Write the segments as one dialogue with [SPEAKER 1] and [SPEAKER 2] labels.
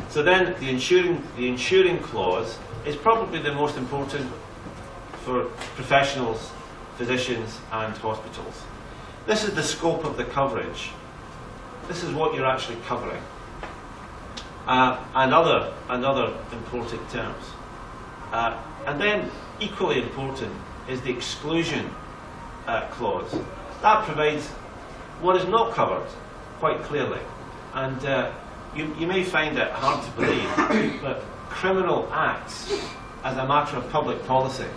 [SPEAKER 1] So then the insuring clause is probably the most important for professionals, physicians and hospitals. This is the scope of the coverage. This is what you're actually covering. And other important terms. And then equally important is the exclusion clause. That provides what is not covered quite clearly. And you may find it hard to believe, but criminal acts as a matter of public policy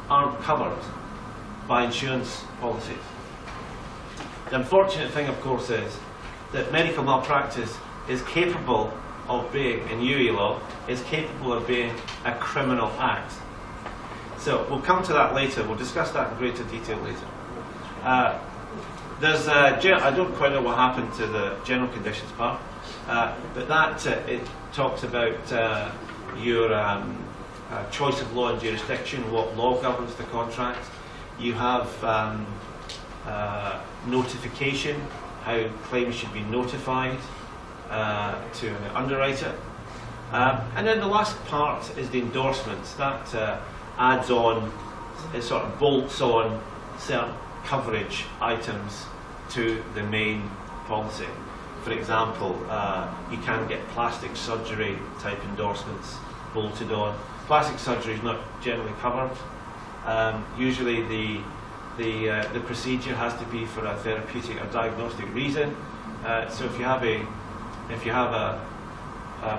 [SPEAKER 1] aren't covered by insurance policies. The unfortunate thing, of course, is that medical malpractice is capable of being, in UE law, is capable of being a criminal act. So we'll come to that later. We'll discuss that in greater detail later. I don't quite know what happened to the general conditions part, but that it talks about your choice of law and jurisdiction, what law governs the contract. You have notification, how claims should be notified to an underwriter. And then the last part is the endorsements. That adds on, it sort of bolts on certain coverage items to the main policy. For example, you can get plastic surgery type endorsements bolted on. Plastic surgery is not generally covered. Usually the procedure has to be for a therapeutic or diagnostic reason. So if you have a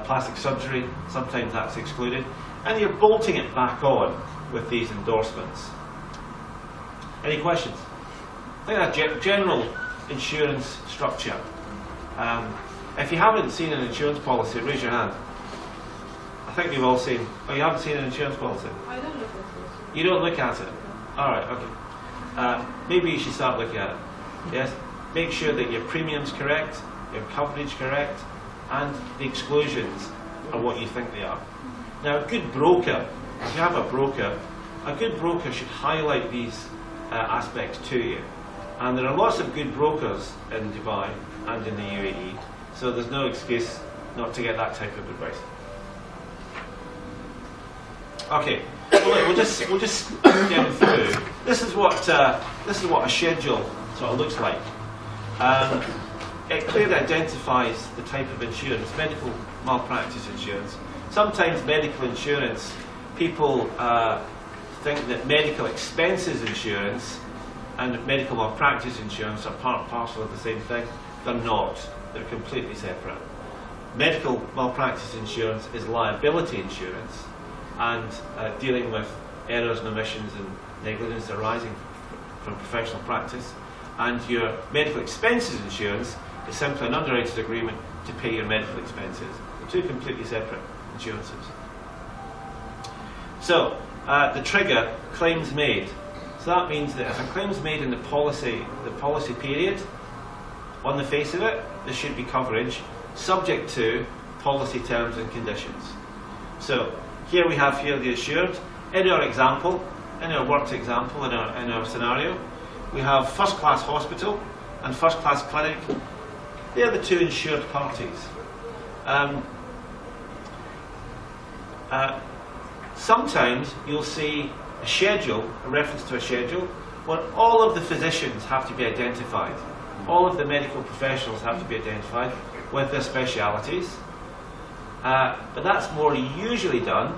[SPEAKER 1] plastic surgery, sometimes that's excluded, and you're bolting it back on with these endorsements. Any questions? I think that general insurance structure. If you haven't seen an insurance policy, raise your hand. I think you've all seen. Oh, you haven't seen an insurance policy?
[SPEAKER 2] I don't look at it.
[SPEAKER 1] You don't look at it? All right, okay. Maybe you should start looking at it. Yes? Make sure that your premium's correct, your coverage correct, and the exclusions are what you think they are. Now, a good broker, if you have a good broker should highlight these aspects to you. And there are lots of good brokers in Dubai and in the UAE, so there's no excuse not to get that type of advice. Okay, well, we'll just get through. This is what a schedule sort of looks like. It clearly identifies the type of insurance, medical malpractice insurance. Sometimes medical insurance, people think that medical expenses insurance and medical malpractice insurance are part and parcel of the same thing. They're not. They're completely separate. Medical malpractice insurance is liability insurance and dealing with errors and omissions and negligence arising from professional practice. And your medical expenses insurance is simply an underwriter's agreement to pay your medical expenses. They're two completely separate insurances. So, the trigger, claims made. So that means that if a claim is made in the policy period, on the face of it, there should be coverage subject to policy terms and conditions. So here we have the assured. In our example, in our worked example, in our scenario, we have first-class hospital and first-class clinic. They are the two insured parties. Sometimes you'll see a schedule, a reference to a schedule, where all of the physicians have to be identified. All of the medical professionals have to be identified with their specialities. But that's more usually done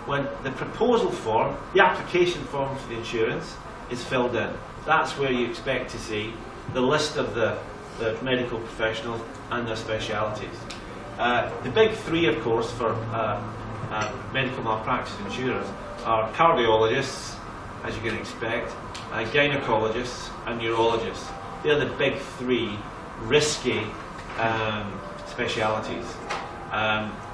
[SPEAKER 1] when the proposal form, the application form for the insurance, is filled in. That's where you expect to see the list of the medical professionals and their specialities. The big three, of course, for medical malpractice insurers are cardiologists, as you can expect, gynecologists and neurologists. They're the big three risky specialities.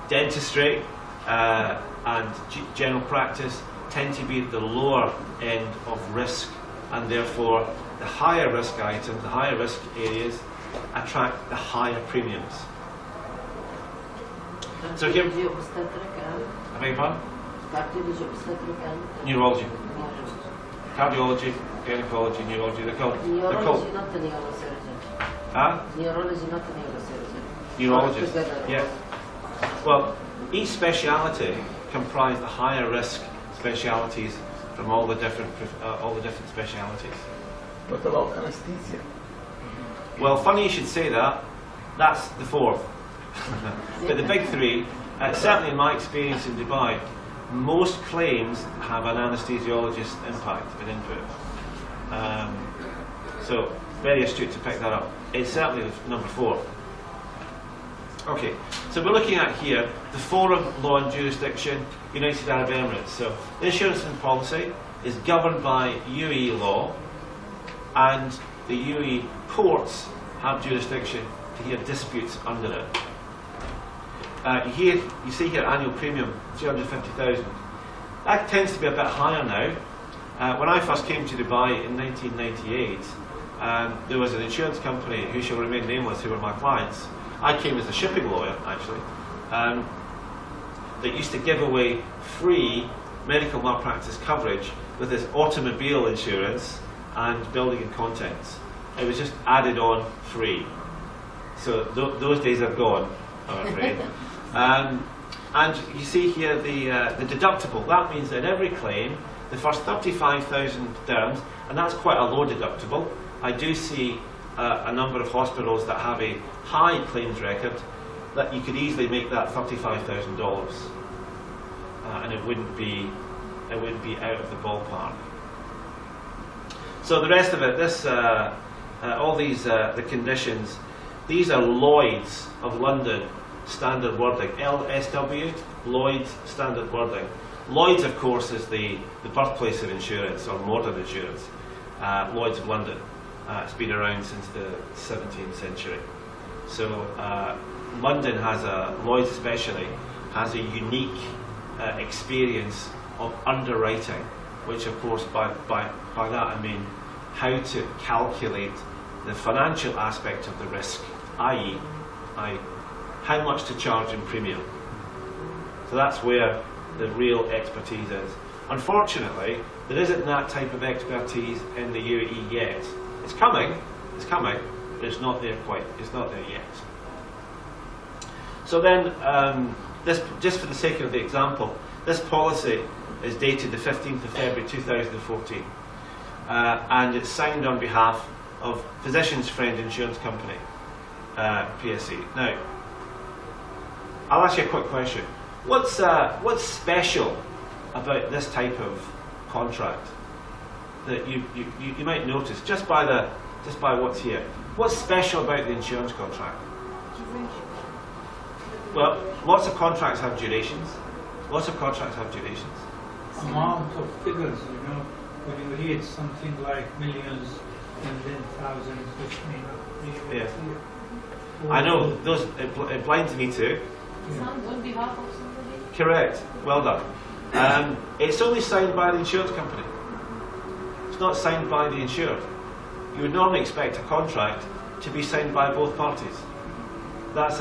[SPEAKER 1] Dentistry and general practice tend to be at the lower end of risk, and therefore the higher risk items, the higher risk areas attract the higher premiums. So here, I beg your pardon? Neurology. Cardiology, gynecology, neurology. They're called.
[SPEAKER 3] Neurology, not the neurosurgeon.
[SPEAKER 1] Huh?
[SPEAKER 3] Neurology, not the neurosurgeon.
[SPEAKER 1] Neurologist. Yeah. Well, each speciality comprised the higher risk specialities from all the different specialities.
[SPEAKER 2] What about anesthesia?
[SPEAKER 1] Well, funny you should say that. That's the fourth. But the big three, certainly in my experience in Dubai, most claims have an anesthesiologist impact and input. So very astute to pick that up. It's certainly number 4. Okay, so we're looking at here the foreign law and jurisdiction, United Arab Emirates. So the insurance and policy is governed by UAE law, and the UAE courts have jurisdiction to hear disputes under it. Here, you see here annual premium, 350,000. That tends to be a bit higher now. When I first came to Dubai in 1998, there was an insurance company, who shall remain nameless, who were my clients. I came as a shipping lawyer, actually, that used to give away free medical malpractice coverage with this automobile insurance and building and contents. It was just added on free. So those days are gone, I'm afraid. And you see here the deductible. That means that in every claim, the first 35,000 dirhams, and that's quite a low deductible. I do see a number of hospitals that have a high claims record that you could easily make that $35,000, and it wouldn't be out of the ballpark. So the rest of it, this all these the conditions, these are Lloyd's of London standard wording, LSW, Lloyd's standard wording. Lloyd's, of course, is the birthplace of insurance, or modern insurance. Lloyd's of London. It's been around since the 17th century. So London has Lloyd's especially, has a unique experience of underwriting, which of course by that I mean how to calculate the financial aspect of the risk, i.e. how much to charge in premium. So that's where the real expertise is. Unfortunately, there isn't that type of expertise in the UAE yet. It's coming, but it's not there quite. It's not there yet. So then, this, just for the sake of the example, this policy is dated the 15th of February 2014, and it's signed on behalf of Physicians Friend Insurance Company, PSC. Now, I'll ask you a quick question. What's special about this type of contract that you might notice just by what's here? What's special about the insurance contract? Well, lots of contracts have durations.
[SPEAKER 4] Amount of figures, when you read something like millions and then thousands, which may not be.
[SPEAKER 1] Yeah. I know, it blinds me too.
[SPEAKER 3] Signed on behalf of somebody?
[SPEAKER 1] Correct, well done. It's only signed by the insurance company. It's not signed by the insured. You would normally expect a contract to be signed by both parties. That's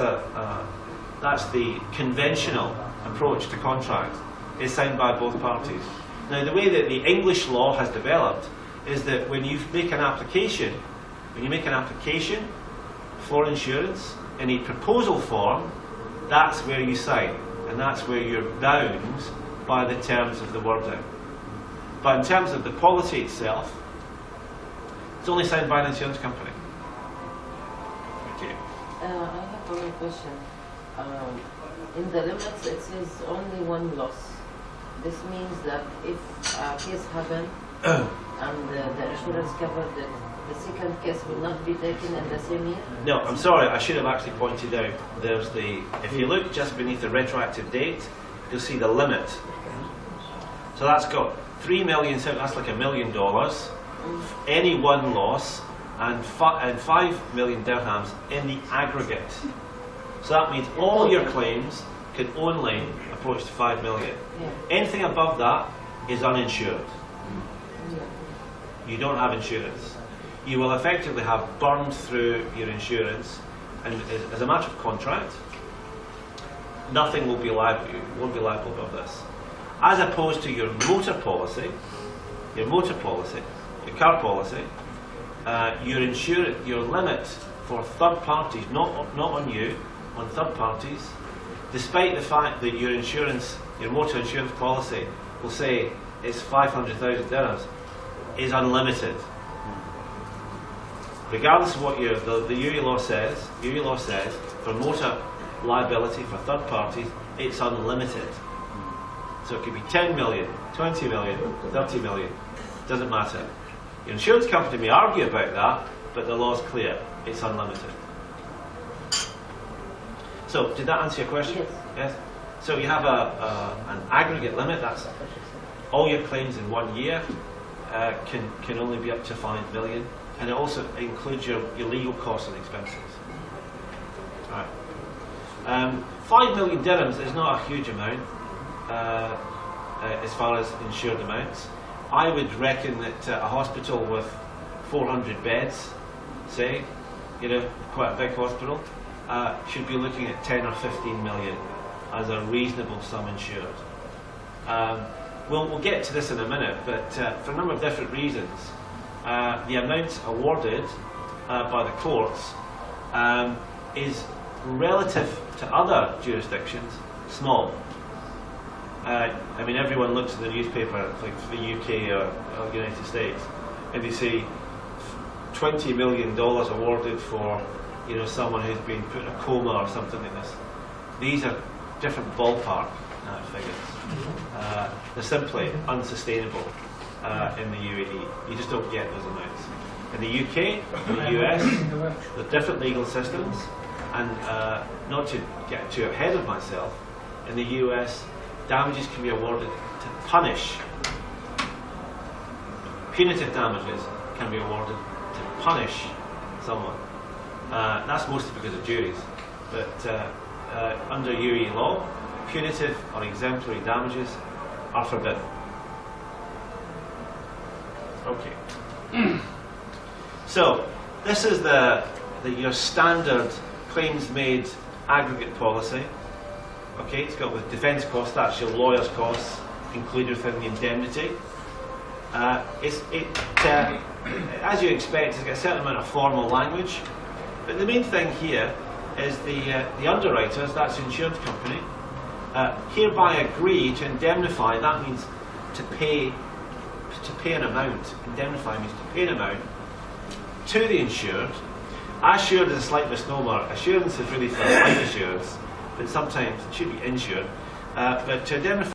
[SPEAKER 1] the conventional approach to contract, is signed by both parties. Now, the way that the English law has developed is that when you make an application for insurance in a proposal form, that's where you sign, and that's where you're bound by the terms of the wording. But in terms of the policy itself, it's only signed by an insurance company. Okay.
[SPEAKER 3] I have one question. In the limits, it says only one loss. This means that if a case happens and the insurance covered it, the second case will not be taken in the same year?
[SPEAKER 1] No, I'm sorry, I should have actually pointed out, there's if you look just beneath the retroactive date, you'll see the limit. So that's got 3 million, that's like $1 million, any one loss, and 5 million dirhams in the aggregate. So that means all your claims can only approach to 5 million.
[SPEAKER 3] Yeah.
[SPEAKER 1] Anything above that is uninsured. You don't have insurance. You will effectively have burned through your insurance, and as a matter of contract, nothing will be liable. You won't be liable above this. As opposed to your motor policy, your car policy, your limit for third parties, not on you, on third parties, despite the fact that your insurance, your motor insurance policy will say it's 500,000 dirhams, is unlimited. Regardless of what the UAE law says, for motor liability for third parties, it's unlimited. So it could be 10 million, 20 million, 30 million, doesn't matter. Your insurance company may argue about that, but the law's clear, it's unlimited. So, did that answer your question?
[SPEAKER 3] Yes.
[SPEAKER 1] Yes? So you have an aggregate limit, that's all your claims in 1 year can only be up to 5 million, and it also includes your legal costs and expenses. Right. 5 million dirhams is not a huge amount as far as insured amounts. I would reckon that a hospital with 400 beds, say, quite a big hospital, should be looking at 10 or 15 million as a reasonable sum insured. We'll get to this in a minute, but for a number of different reasons, the amount awarded by the courts is relative to other jurisdictions small. I mean, everyone looks at the newspaper, like the UK or United States, and they see $20 million awarded for someone who's been put in a coma or something like this. These are different ballpark figures. They're simply unsustainable in the UAE. You just don't get those amounts. In the UK, in the US, there are different legal systems, and not to get too ahead of myself, in the US, damages can be awarded to punish. Punitive damages can be awarded to punish someone. That's mostly because of juries, but under UAE law, punitive or exemplary damages are forbidden. Okay. So this is your standard claims made aggregate policy. Okay, it's got with defence costs, that's your lawyer's costs included within the indemnity. As you expect, it's got a certain amount of formal language, but the main thing here is the underwriters, that's the insurance company, hereby agree to indemnify. That means to pay an amount. Indemnify means to pay an amount to the insured. Assured is a slight misnomer. Assurance is really for life assurance, but sometimes it should be insured. But to indemnify